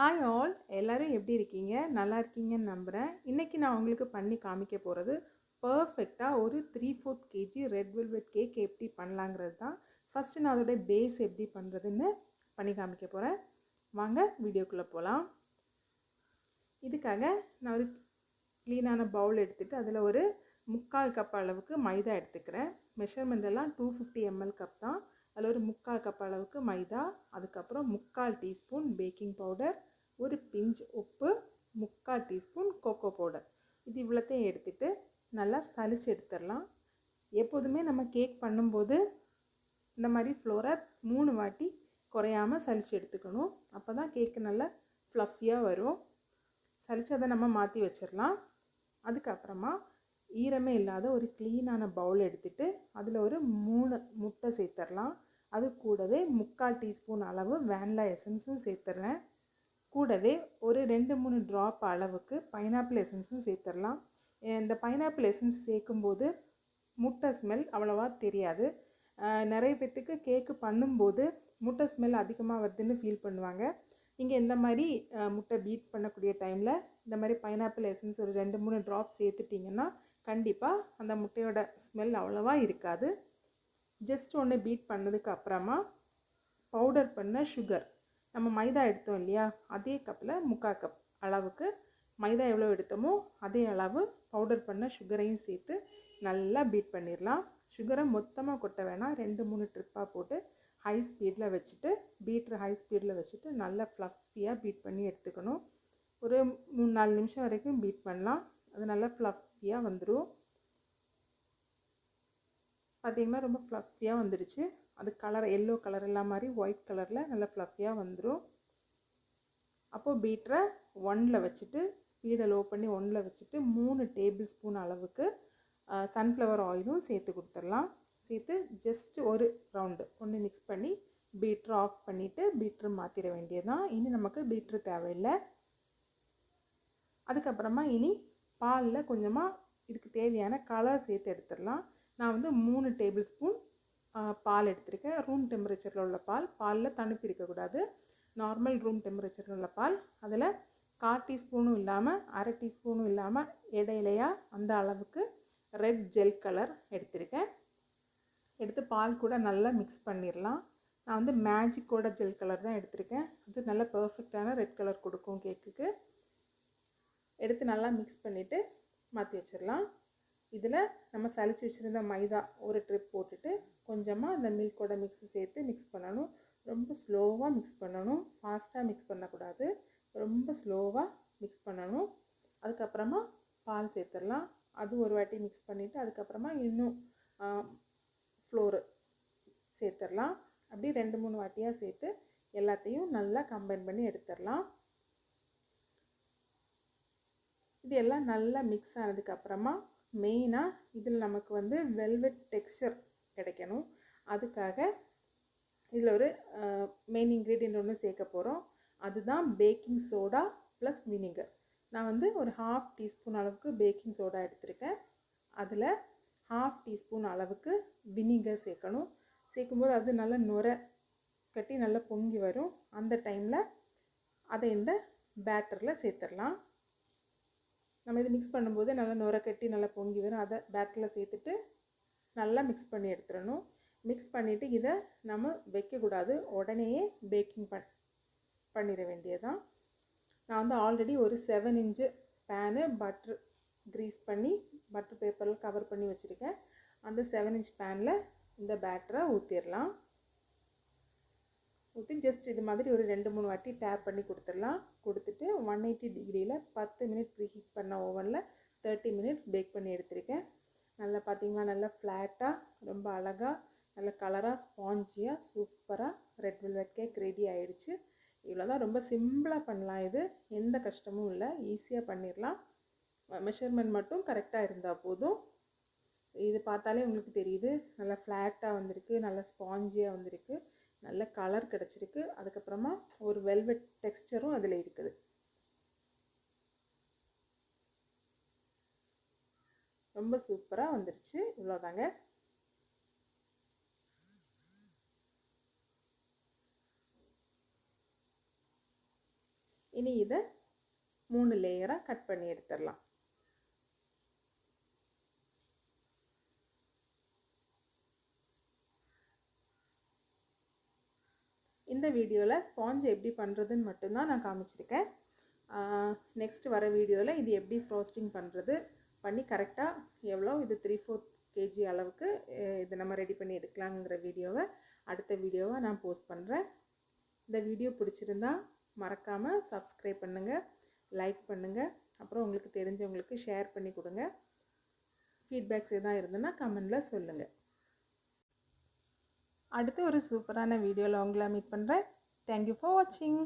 Hi all, எல்லோரும் எப்படி இருக்கீங்க? நல்லா இருக்கீங்கன்னு நம்புகிறேன். இன்றைக்கி நான் உங்களுக்கு பண்ணி காமிக்க போகிறது பர்ஃபெக்டாக ஒரு 3/4 kg ரெட் வெல்வெட் கேக் எப்படி பண்ணலாங்கிறது தான். ஃபஸ்ட்டு நான் அதோடைய பேஸ் எப்படி பண்ணுறதுன்னு பண்ணி காமிக்க போகிறேன். வாங்க வீடியோக்குள்ளே போகலாம். இதுக்காக நான் ஒரு க்ளீனான பவுல் எடுத்துகிட்டு அதில் ஒரு 3/4 கப் அளவுக்கு மைதா எடுத்துக்கிறேன். மெஷர்மெண்ட் எல்லாம் 250 ml கப் தான். அதில் ஒரு 3/4 கப் அளவுக்கு மைதா, அதுக்கப்புறம் 3/4 டீஸ்பூன் பேக்கிங் பவுடர், ஒரு பிஞ்ச் உப்பு, 3/4 டீஸ்பூன் கோகோ பவுடர். இது இவ்வளோத்தையும் எடுத்துகிட்டு நல்லா சலிச்சு எடுத்துடலாம். எப்போதுமே நம்ம கேக் பண்ணும்போது இந்த மாதிரி ஃப்ளோரை 3 வாட்டி குறையாமல் சலிச்சு எடுத்துக்கணும். அப்போ தான் கேக்கு நல்லா ஃப்ளஃபியாக வரும். சலிச்சு அதை நம்ம மாற்றி வச்சிடலாம். அதுக்கப்புறமா ஈரமே இல்லாத ஒரு க்ளீனான பவுல் எடுத்துகிட்டு அதில் ஒரு 3 முட்டை சேர்த்துடலாம். அது கூடவே 3/4 டீஸ்பூன் அளவு வேனிலா எசன்ஸும் சேர்த்துறேன். கூடவே ஒரு 2-3 ட்ராப் அளவுக்கு பைனாப்பிள் எசன்ஸும் சேர்த்துடலாம். இந்த பைனாப்பிள் எசன்ஸ் சேர்க்கும்போது முட்டை ஸ்மெல் அவ்வளோவா தெரியாது. நிறைய பேர்த்துக்கு கேக்கு பண்ணும்போது முட்டை ஸ்மெல் அதிகமாக வருதுன்னு ஃபீல் பண்ணுவாங்க. நீங்கள் இந்த மாதிரி முட்டை பீட் பண்ணக்கூடிய டைமில் இந்த மாதிரி பைனாப்பிள் எசன்ஸ் ஒரு 2-3 ட்ராப் சேர்த்துட்டிங்கன்னா கண்டிப்பாக அந்த முட்டையோட ஸ்மெல் அவ்வளோவா இருக்காது. ஜஸ்ட் ஒன்று பீட் பண்ணதுக்கு அப்புறமா பவுடர் பண்ண சுகர், நம்ம மைதா எடுத்தோம் இல்லையா, அதே கப்பில் 3/4 கப் அளவுக்கு மைதா எவ்வளோ எடுத்தோமோ அதே அளவு பவுடர் பண்ண சுகரையும் சேர்த்து நல்லா பீட் பண்ணிடலாம். சுகரை மொத்தமாக கொட்ட வேணாம், 2-3 ட்ரிப்பாக போட்டு ஹை ஸ்பீடில் வச்சுட்டு ஹை ஸ்பீடில் வச்சுட்டு நல்லா ஃப்ளஃபியாக பீட் பண்ணி எடுத்துக்கணும். ஒரு 3-4 நிமிஷம் வரைக்கும் பீட் பண்ணலாம். அது நல்லா ஃப்ளஃபியாக வந்துடும். பார்த்திங்கன்னா ரொம்ப ஃப்ளஃபியாக வந்துடுச்சு. அது கலர் எல்லோ கலர் எல்லாம் மாதிரி ஒயிட் கலரில் நல்லா ஃப்ளஃபியாக வந்துடும். அப்போது பீட்டரை 1ல் வச்சுட்டு ஸ்பீடை லோ பண்ணி 1ல் வச்சுட்டு 3 டேபிள் ஸ்பூன் அளவுக்கு சன்ஃப்ளவர் ஆயிலும் சேர்த்து கொடுத்துடலாம். சேர்த்து ஜஸ்ட் ஒரு ரவுண்டு ஒன்று மிக்ஸ் பண்ணி பீட்ரு ஆஃப் பண்ணிவிட்டு பீட்ரு மாற்றிட வேண்டியதுதான். இனி நமக்கு பீட்ரு தேவையில்லை. அதுக்கப்புறமா இனி பாலில் கொஞ்சமாக இதுக்கு தேவையான கலர் சேர்த்து எடுத்துடலாம். நான் வந்து 3 டேபிள் ஸ்பூன் பால் எடுத்திருக்கேன். ரூம் டெம்பரேச்சரில் உள்ள பால். பாலில் தணுப்பு இருக்கக்கூடாது, நார்மல் ரூம் டெம்பரேச்சரில் உள்ள பால். அதில் 1/4 டீஸ்பூனும் இல்லாமல் 1/2 டீஸ்பூனும் இல்லாமல் இடையிலையா அந்த அளவுக்கு ரெட் ஜெல் கலர் எடுத்திருக்கேன். எடுத்து பால் கூட நல்லா மிக்ஸ் பண்ணிடலாம். நான் வந்து மேஜிக்கோட ஜெல் கலர் தான் எடுத்திருக்கேன். அது நல்லா பர்ஃபெக்டான ரெட் கலர் கொடுக்கும் கேக்குக்கு. எடுத்து நல்லா மிக்ஸ் பண்ணிவிட்டு மாற்றி வச்சிடலாம். இதில் நம்ம சலிச்சு வச்சுருந்த மைதா ஒரு ட்ரிப் போட்டுட்டு கொஞ்சமாக இந்த மில்கோட மிக்ஸு சேர்த்து மிக்ஸ் பண்ணணும். ரொம்ப ஸ்லோவாக மிக்ஸ் பண்ணணும், ஃபாஸ்ட்டாக மிக்ஸ் பண்ணக்கூடாது, ரொம்ப ஸ்லோவாக மிக்ஸ் பண்ணணும். அதுக்கப்புறமா பால் சேர்த்துடலாம். அது ஒரு வாட்டி மிக்ஸ் பண்ணிவிட்டு அதுக்கப்புறமா இன்னும் ஃப்ளோரு சேர்த்துடலாம். அப்படி 2-3 வாட்டியாக சேர்த்து எல்லாத்தையும் நல்லா கம்பைன் பண்ணி எடுத்துடலாம். இது எல்லாம் நல்லா மிக்ஸ் ஆனதுக்கப்புறமா மெயினாக இதில் நமக்கு வந்து வெல்வெட் டெக்ஸ்சர் கிடைக்கணும். அதுக்காக இதில் ஒரு மெயின் இன்க்ரீடியன்ட் ஒன்று சேர்க்க போகிறோம். அதுதான் பேக்கிங் சோடா ப்ளஸ் வினிகர். நான் வந்து ஒரு 1/2 டீஸ்பூன் அளவுக்கு பேக்கிங் சோடா எடுத்திருக்கேன். அதில் 1/2 டீஸ்பூன் அளவுக்கு வினிகர் சேர்க்கணும். சேர்க்கும்போது அது நல்லா நுரை கட்டி நல்லா பொங்கி வரும். அந்த டைமில் அதை இந்த பேட்டரில் சேர்த்துடலாம். நம்ம இது மிக்ஸ் பண்ணும்போது நல்லா நுரை கட்டி நல்லா பொங்கி வரும். அதை பேட்டரில் சேர்த்துட்டு நல்லா மிக்ஸ் பண்ணி எடுத்துடணும். மிக்ஸ் பண்ணிவிட்டு இதை நம்ம வைக்கக்கூடாது, உடனேயே பேக்கிங் பண்ணிட வேண்டியதுதான். நான் வந்து ஆல்ரெடி ஒரு 7 இன்ச்சு பேனு பட்ரு க்ரீஸ் பண்ணி பட்ரு பேப்பரில் கவர் பண்ணி வச்சுருக்கேன். அந்த 7 இன்ச் பேனில் இந்த பேட்டரை ஊற்றிடலாம். ஊற்றி ஜஸ்ட் இது மாதிரி ஒரு 2-3 வாட்டி டேப் பண்ணி கொடுத்துடலாம். கொடுத்துட்டு 180 டிகிரியில் 10 மினிட் ப்ரீஹீட் பண்ண ஓவனில் 30 மினிட்ஸ் பேக் பண்ணி எடுத்திருக்கேன். நல்லா பார்த்திங்கன்னா நல்லா ஃப்ளாட்டாக ரொம்ப அழகாக நல்ல கலராக ஸ்பாஞ்சியாக சூப்பராக ரெட் வெல்வெட் கேக் ரெடி ஆகிடுச்சு. இவ்வளோதான், ரொம்ப சிம்பிளாக பண்ணலாம். இது எந்த கஷ்டமும் இல்லை, ஈஸியாக பண்ணிடலாம். மெஷர்மெண்ட் மட்டும் கரெக்டாக இருந்தால் போதும். இது பார்த்தாலே உங்களுக்கு தெரியுது, நல்லா ஃப்ளாட்டாக வந்திருக்கு, நல்லா ஸ்பாஞ்சியாக வந்திருக்கு, நல்ல கலர் கிடச்சிருக்கு. அதுக்கப்புறமா ஒரு வெல்வெட் டெக்ஸ்சரும் அதில் இருக்குது. ரொம்ப சூப்பராக வந்துருச்சு. இவ்வளோதாங்க. இனி இதை 3 லேயராக கட் பண்ணி எடுத்துடலாம். இந்த வீடியோவில் ஸ்பாஞ்ச் எப்படி பண்ணுறதுன்னு மட்டும்தான் நான் காமிச்சிருக்கேன். நெக்ஸ்ட் வர வீடியோவில் இது எப்படி ஃப்ரோஸ்டிங் பண்ணுறது பண்ணி கரெக்டாக எவ்வளோ இது 3/4 kg அளவுக்கு இதை நம்ம ரெடி பண்ணி எடுக்கலாங்கிற வீடியோவை அடுத்த வீடியோவை நான் போஸ்ட் பண்ணுறேன். இந்த வீடியோ பிடிச்சிருந்தா மறக்காமல் சப்ஸ்கிரைப் பண்ணுங்கள், லைக் பண்ணுங்கள், அப்புறம் உங்களுக்கு தெரிஞ்சவங்களுக்கு ஷேர் பண்ணி கொடுங்க. ஃபீட்பேக்ஸ் எதாவது இருந்ததுன்னா கமெண்டில் சொல்லுங்கள். அடுத்து ஒரு சூப்பரான வீடியோவில் உங்களை மீட் பண்ணுறேன். தேங்க்யூ ஃபார் வாட்சிங்.